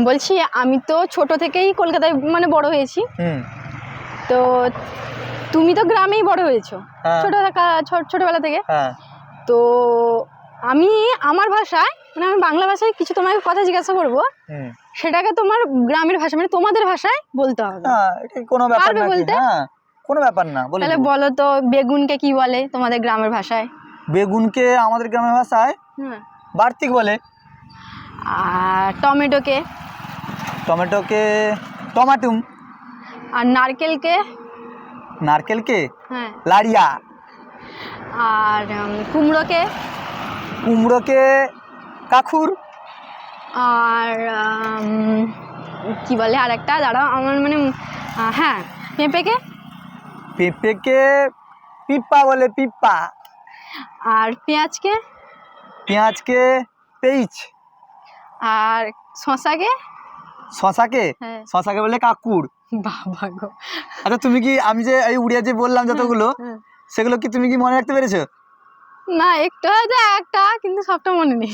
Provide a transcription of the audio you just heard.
বলছি আমি তো ছোট থেকেই কলকাতায় মানে বড় হয়েছি। তো তুমি তো গ্রামেই বড় হয়েছো ছোটবেলা থেকে। তো আমি আমার ভাষায় মানে আমি বাংলা ভাষায় কিছু তোমাকে কথা জিজ্ঞাসা করবো, সেটাকে তোমার গ্রামের ভাষা মানে তোমাদের ভাষায় বলতে হবে। কোনো ব্যাপার না, বলতে কোনো ব্যাপার না। তাহলে বলো তো বেগুনকে কি বলে তোমাদের গ্রামের ভাষায়? বেগুনকে আমাদের গ্রামের ভাষায় বার্তিক বলে। আর টমেটোকে? টমেটোকে টমাটুম। আর নারকেলকে? নারকেলকে লাড়িয়া। আর কুমড়োকে? কুমড়োকে কাকুর। আর কি বলে আর একটা, দাঁড়াও আমার মানে হ্যাঁ পেঁপেকে? পেঁপেকে পিপ্পা বলে, পিপ্পা। আর পেঁয়াজকে? পেঁয়াজকে পেঁইচ। আর শশাকে? শশাকে বলে কাকুর। বাবা গো। আচ্ছা তুমি কি আমি যে এই উড়িয়া যে বললাম যতগুলো, সেগুলো কি তুমি কি মনে রাখতে পেরেছো? না, একটু হয়তো একটা, কিন্তু সবটা মনে নেই।